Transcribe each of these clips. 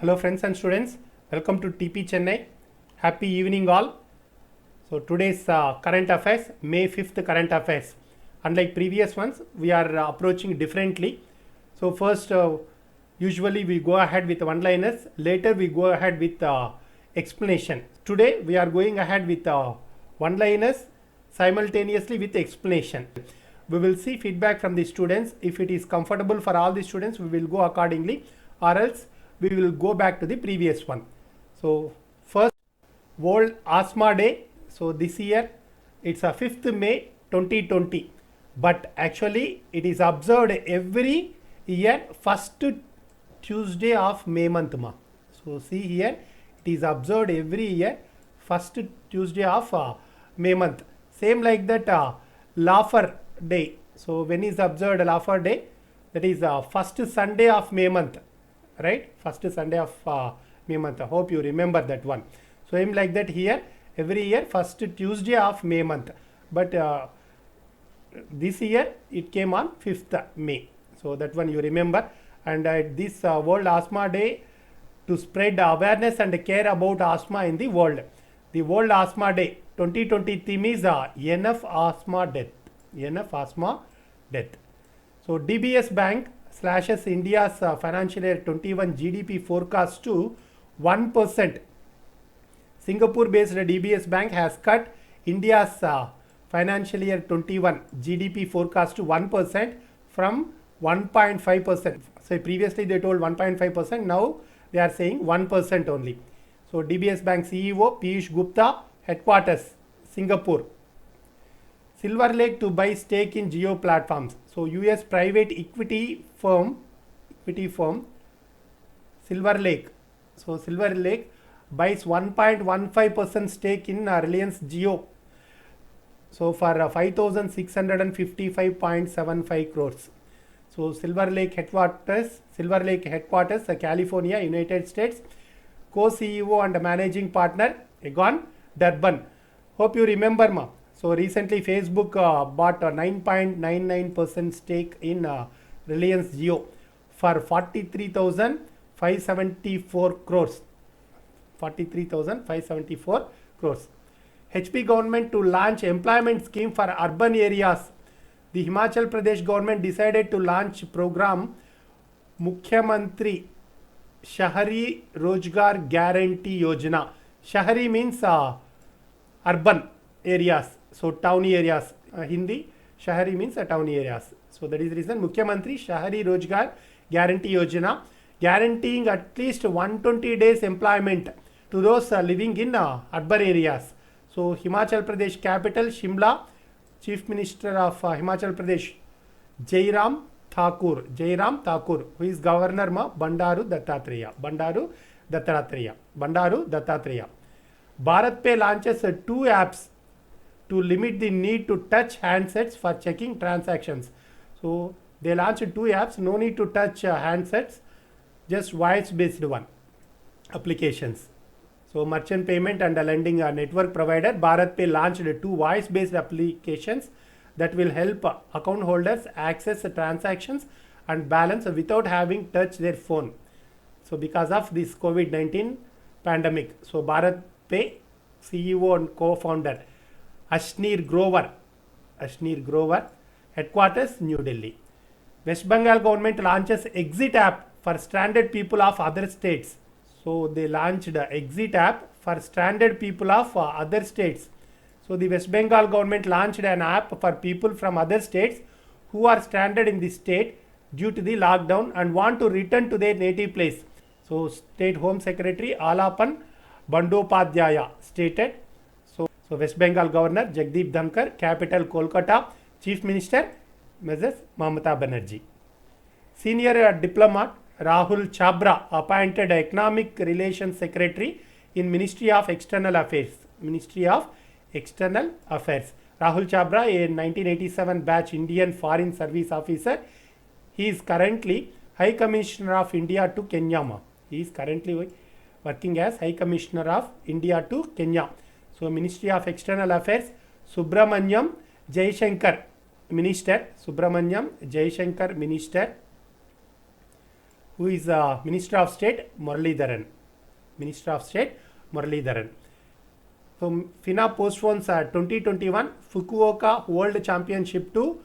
Hello friends and students, welcome to TP Chennai. Happy evening all. So today's current affairs, May 5th current affairs. Unlike previous ones, we are approaching differently. So first, usually we go ahead with one-liners, later we go ahead with explanation. Today we are going ahead with one-liners simultaneously with explanation. We will see feedback from the students. If it is comfortable for all the students, we will go accordingly, or else we will go back to the previous one. So first, World Asthma Day. So this year it's a 5th May 2020, but actually it is observed every year first Tuesday of May month ma. So see here, it is observed every year first Tuesday of May month. Same like that Laughter Day. So when is observed Laughter Day? That is first Sunday of May month, right? First Sunday of May month. I hope you remember that one. So same like that here, every year first Tuesday of May month, but this year it came on 5th May. So that one you remember. And this World Asthma Day to spread awareness and care about asthma in the world. The World Asthma Day 2020 theme is enough asthma death. Enough asthma death. So DBS Bank slashes India's financial year 21 GDP forecast to 1%. Singapore-based DBS Bank has cut India's financial year 21 GDP forecast to 1% from 1.5%. So previously they told 1.5%, now they are saying 1% only. So DBS Bank CEO Piyush Gupta, headquarters Singapore. Silver Lake to buy stake in Jio platforms. So US private equity firm Silver Lake. So Silver Lake buys 1.15% stake in Reliance Jio. So for 5,655.75 crores. So Silver Lake headquarters, California, United States. Co-CEO and managing partner Egon Durban. Hope you remember ma. So recently Facebook bought a 9.99% stake in Reliance Jio for 43,574 crores. 43,574 crores. HP government to launch employment scheme for urban areas. The Himachal Pradesh government decided to launch program Mukhyamantri Shahari Rozgar Guarantee Yojana. Shahari means urban areas, so towny areas. Hindi, Shahari means towny areas. So that is the reason Mukhyamantri Shahari Rozgar Guarantee Yojana, guaranteeing at least 120 days employment to those living in urban areas. So Himachal Pradesh capital Shimla, Chief Minister of Himachal Pradesh Jairam Thakur, who is Governor Bandaru Dattatreya. BharatPe launches 2 apps to limit the need to touch handsets for checking transactions. So they launched 2 apps, no need to touch handsets, just voice based one applications. So merchant payment and lending network provider BharatPe launched 2 voice based applications that will help account holders access transactions and balance without having touched their phone. So because of this COVID-19 pandemic, so BharatPe CEO and co-founder Ashnir Grover, headquarters New Delhi. West Bengal government launches Exit app for stranded people of other states. So they launched the Exit app for stranded people of other states. So the West Bengal government launched an app for people from other states who are stranded in the state due to the lockdown and want to return to their native place. So State Home Secretary Alapan Bandopadhyaya stated. So West Bengal Governor Jagdeep Dhamkar, capital Kolkata, Chief Minister Mrs. Mamata Banerjee. Senior diplomat Rahul Chabra appointed Economic Relations Secretary in Ministry of External Affairs. Rahul Chabra, a 1987 batch Indian Foreign Service officer. He is currently High Commissioner of India to Kenya. He is currently working as High Commissioner of India to Kenya. So Ministry of External Affairs, Subramanyam Jaishankar, Minister. who is Minister of State Muralidharan. Minister of State Muralidharan. So FINA postpones 2021 Fukuoka World Championship to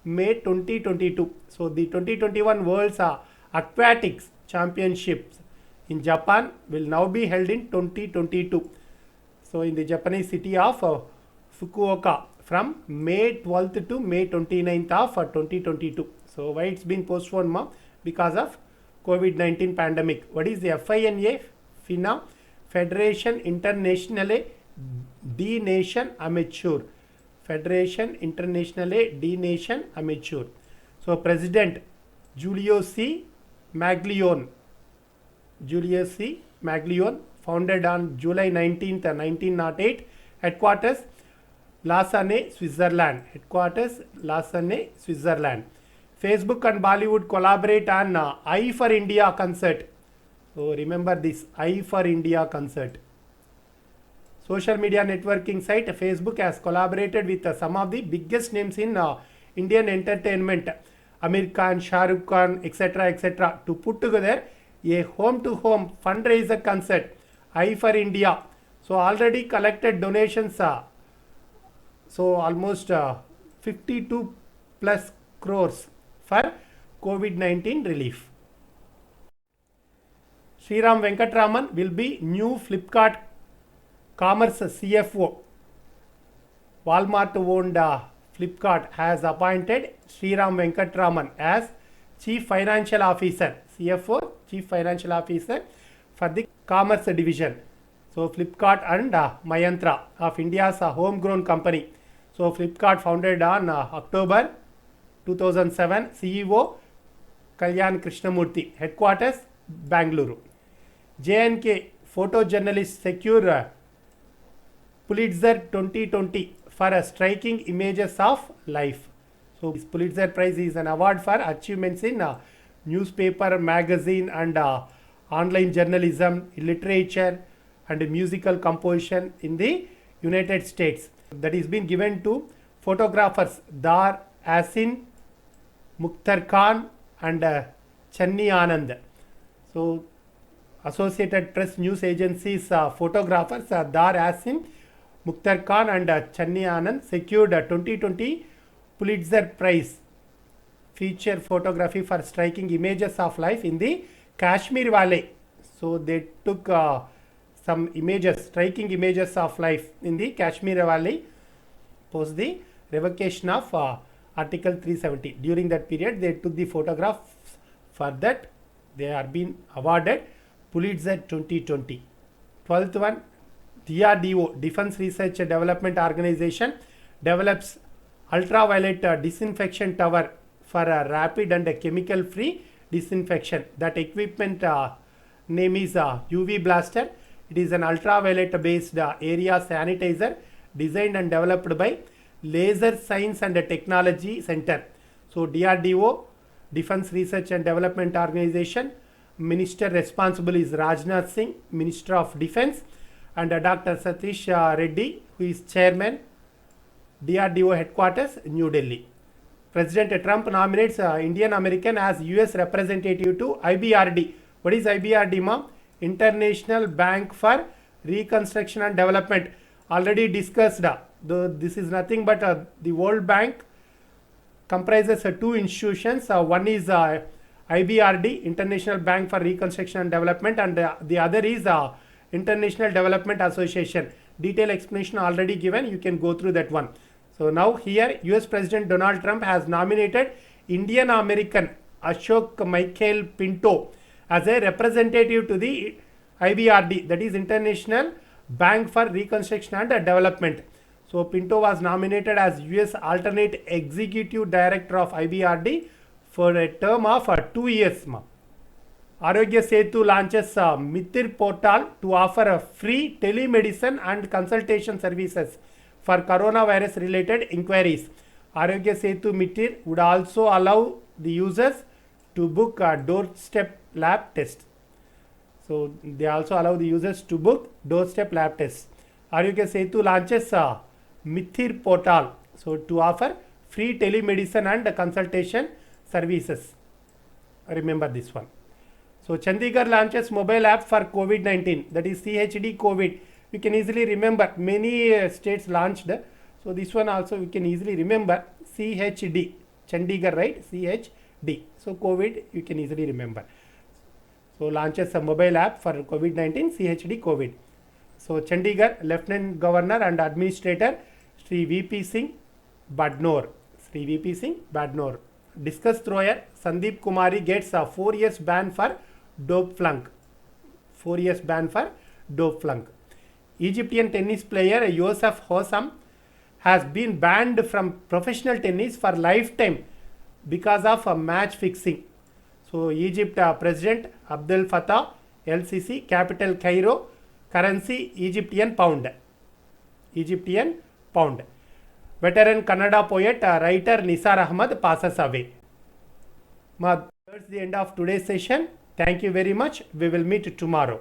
May 2022. So the 2021 World's Aquatics Championships in Japan will now be held in 2022. So in the Japanese city of Fukuoka from May 12th to May 29th of 2022. So why it's been postponed, ma? Because of COVID-19 pandemic. What is the FINA? FINA, Federation Internationale de Nation Amateur. Federation Internationale de Nation Amateur. So President Julius C. Maglione. Julius C. Maglione, founded on July 19th, 1908. Headquarters Lausanne, Switzerland. Headquarters Lausanne, Switzerland. Facebook and Bollywood collaborate on I for India concert. So remember this I for India concert. Social media networking site Facebook has collaborated with some of the biggest names in Indian entertainment, Amir Khan, Shah Rukh Khan, etc., to put together a home-to-home fundraiser concert, I for India. So already collected donations, so almost 52 plus crores for COVID-19 relief. Sriram Venkatraman will be new Flipkart Commerce CFO. Walmart owned Flipkart has appointed Sriram Venkatraman as Chief Financial Officer, CFO, Chief Financial Officer for the Commerce Division. So Flipkart and Myntra of India's homegrown company. So Flipkart founded on October 2007. CEO Kalyan Krishnamurthy. Headquarters Bangalore. JNK photojournalist secure Pulitzer 2020 for striking images of life. So this Pulitzer Prize is an award for achievements in newspaper, magazine and online journalism, literature and musical composition in the United States. That is been given to photographers Dar Asin, Mukhtar Khan and Channi Anand. So Associated Press news agencies photographers Dar Asin, Mukhtar Khan and Channi Anand secured a 2020 Pulitzer Prize feature photography for striking images of life in the Kashmir Valley. So they took some images, striking images of life in the Kashmir Valley post the revocation of Article 370. During that period, they took the photographs. For that, they are being awarded Pulitzer 2020. 12th one, DRDO, Defense Research and Development Organization, develops ultraviolet disinfection tower for a rapid and chemical-free disinfection. That equipment name is UV Blaster. It is an ultraviolet-based area sanitizer designed and developed by Laser Science and Technology Center. So DRDO, Defense Research and Development Organization, Minister responsible is Rajnath Singh, Minister of Defense, and Dr. Satish Reddy, who is Chairman, DRDO Headquarters, New Delhi. President Trump nominates Indian American as US representative to IBRD. What is IBRD, ma'am? International Bank for Reconstruction and Development. Already discussed. This is nothing but the World Bank comprises two institutions. One is IBRD, International Bank for Reconstruction and Development, and the other is International Development Association. Detailed explanation already given. You can go through that one. So now here US President Donald Trump has nominated Indian American Ashok Michael Pinto as a representative to the IBRD, that is International Bank for Reconstruction and Development. So Pinto was nominated as US alternate executive director of IBRD for a term of 2 years. Arogya Setu launches Mitir portal to offer a free telemedicine and consultation services for coronavirus related inquiries. Arogya Setu Mitir would also allow the users to book a doorstep lab test. So they also allow the users to book doorstep lab tests. Arogya Setu launches Mithir portal, so to offer free telemedicine and consultation services. Remember this one. So Chandigarh launches mobile app for COVID-19, that is CHD COVID. You can easily remember, many states launched. So this one also we can easily remember, CHD, Chandigarh, right? CHD. So COVID you can easily remember. So launches a mobile app for COVID-19, CHD COVID. So Chandigarh Lieutenant Governor and Administrator Sri VP Singh Badnor. Sri VP Singh Badnor. Discus thrower Sandeep Kumari gets a 4 years ban for dope flunk. 4 years ban for dope flunk. Egyptian tennis player Youssef Hossam has been banned from professional tennis for lifetime because of a match fixing. So Egypt President Abdel Fattah LCC, capital Cairo, currency Egyptian pound. Egyptian pound. Veteran Kannada poet writer Nisar Ahmad passes away. That's the end of today's session. Thank you very much. We will meet tomorrow.